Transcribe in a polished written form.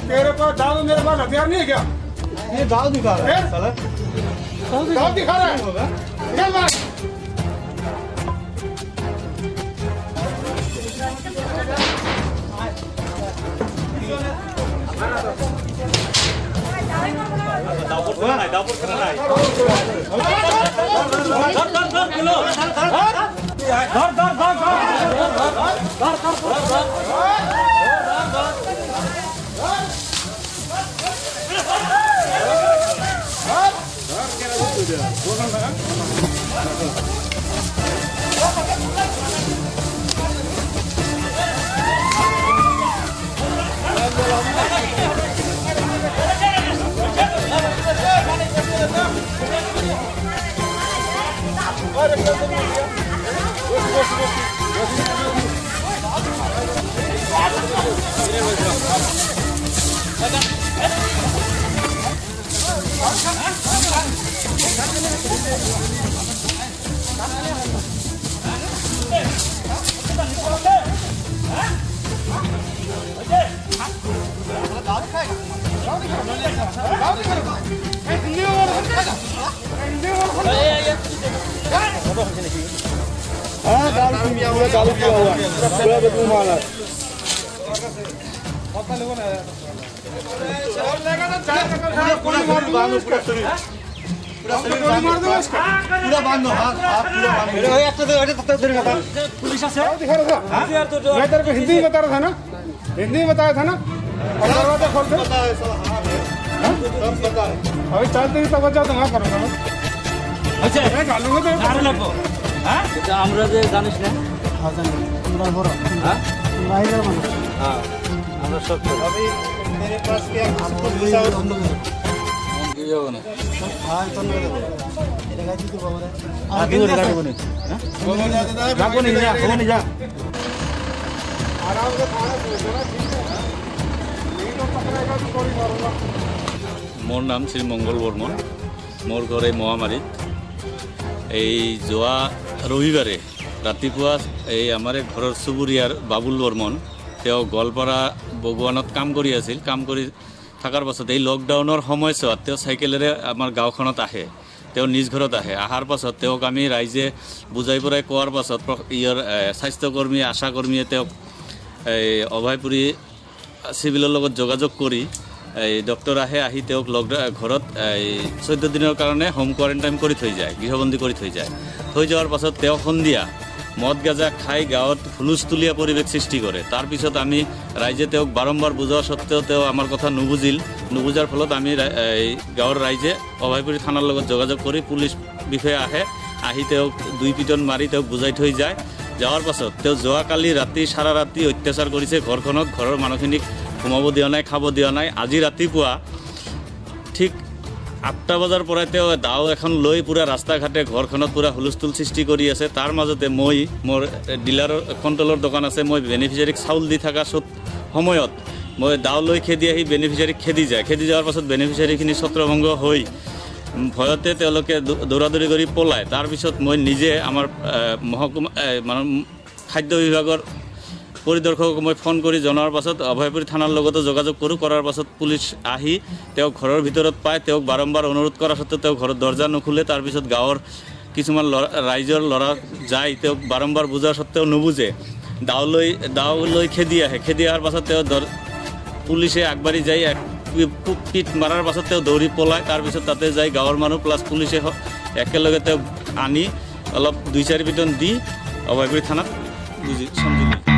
तेरे पास दाऊ मेरे पास हथियार नहीं है क्या? ये दाव दिखा रहा है साला। दाऊ दिखा रहा है क्या बात? दारू पिया हुआ पूरा बदबू मार रहा है। पूरा बांधो हाथ पूरा बांधो। पुलिस से दिखा रहा था। मैं तेरे को हिंदी में बता रहा था ना, हिंदी में बताया था ना। और दरवाजा खोल दे। अभी चलते ही तब जाओ तो वहाँ करूँगा मैं। अच्छा मैं डालूंगा तो डाल लो। हाँ আমরা যে জানিস না पूरा हो रहा হ্যাঁ हाँ আমরা সব अभी मेरे पास क्या पैसा और हम लोग কি যাবো না हाँ तो नहीं এটা গাড়ি দিতে পারবো আগে ওরে গাড়ি বনে হ্যাঁ যাবো নি যা ওখানে যা आराम से खाना जरा ठीक है। नहीं तो पकड़ेगा तो थोड़ी मारूंगा। মোৰ নাম শ্ৰী মংগল বৰ্মন। মোৰ ঘৰ এই মহামাৰীত। এই যোৱা ৰবিবাৰে ৰাতিপুৱা এই আমাৰ ঘৰৰ চুবুৰীয়াৰ বাবুল বৰ্মন তেওঁ গোৱালপাৰা বগুৱানত কাম কৰি আছিল। কাম কৰি থকাৰ পাছত এই লকডাউনৰ সময়ছোৱাত তেওঁ চাইকেলেৰে আমাৰ গাঁওখনত আহে। তেওঁ নিজ ঘৰত আহে। অহাৰ পাছত তেওঁক আমি ৰাইজে বুজাই পৰাই কোৱাৰ পাছত ইয়াৰ স্বাস্থ্যকৰ্মী আশাকৰ্মীয়ে তেওঁক এই অভয়পুৰী চিভিলৰ লগত যোগাযোগ কৰি এই ডক্টৰ আহে। আহি তেওঁক ঘৰত এই 14 দিনৰ কাৰণে হোম কোৱাৰেণ্টাইন কৰি থৈ যায়, গৃহবন্দী কৰি থৈ যায়। থৈ যোৱাৰ পাছত তেওঁ সন্ধিয়া মদ গাঁজা খাই গাঁৱত হুলস্থুলীয়া পৰিৱেশ সৃষ্টি কৰে। তাৰপিছত আমি ৰাইজে তেওঁক বাৰম্বাৰ বুজোৱা সত্ত্বেও তেওঁ আমাৰ কথা নুবুজাৰ ফলত আমি এই গাঁৱৰ ৰাইজে অভয়পুৰী থানাৰ লগত যোগাযোগ কৰি পুলিচ বিষয়া আহে। আহি তেওঁক 2 পিটন মাৰি তেওঁক বুজাই থৈ যায়। যাওয়াৰ পাছত তেওঁ যোৱাকালি ৰাতি সাৰা ৰাতি অত্যাচাৰ কৰিছে। ঘৰখনত ঘৰৰ মানুহখিনিক ঘুমাব দিয়া নাই, খাব দিয়া নাই। আজি ৰাতিপুৱা ঠিক 8টা বজাৰ পৰা তেওঁ দাও এখন লৈ পুৰা ৰাস্তা ঘাটে ঘৰখনত পুৰা হুলস্থুল সৃষ্টি কৰি আছে। তাৰ মাজতে মই মোৰ ডিলাৰৰ কণ্ট্ৰলৰ দোকান আছে, মই বেনিফিচিয়াৰীক চাউল দি থকা সময়ত মই দাও লৈ খেদি আহি বেনিফিচিয়াৰীক খেদি যায়। খেদি যোৱাৰ পাছত বেনিফিচিয়াৰীখিনি ছত্ৰভংগ হৈ ভয়তে তেওঁলোকে দৌৰাদৌৰি কৰি পলায়। তাৰপিছত মই নিজে আমাৰ মহকুমা মানে খাদ্য বিভাগৰ পৰিদৰ্শকক মই ফোন কৰি জনোৱাৰ পাছত অভয়পুৰী থানাৰ লগতো যোগাযোগ কৰাৰ পাছত পুলিচ আহি তেওঁক ঘৰৰ ভিতৰত পায়। তেওঁক বাৰম্বাৰ অনুৰোধ কৰা সত্ত্বেও তেওঁ ঘৰত দৰ্জা নুখুলে। তাৰপিছত গাঁৱৰ কিছুমান ৰাইজৰ ল'ৰা যায়, তেওঁক বাৰম্বাৰ বুজাৰ সত্ত্বেও নুবুজে। দাও লৈ খেদি আহে। খেদি অহাৰ পাছত তেওঁ পুলিচে আগবাঢ়ি যায়। পিট মাৰাৰ পাছত তেওঁ দৌৰি পলায়। তাৰপিছত তাতে যায় গাঁৱৰ মানুহ প্লাছ পুলিচে একেলগে তেওঁক আনি অলপ 2-4 পিটন দি অভয়পুৰী থানাত সংযোগ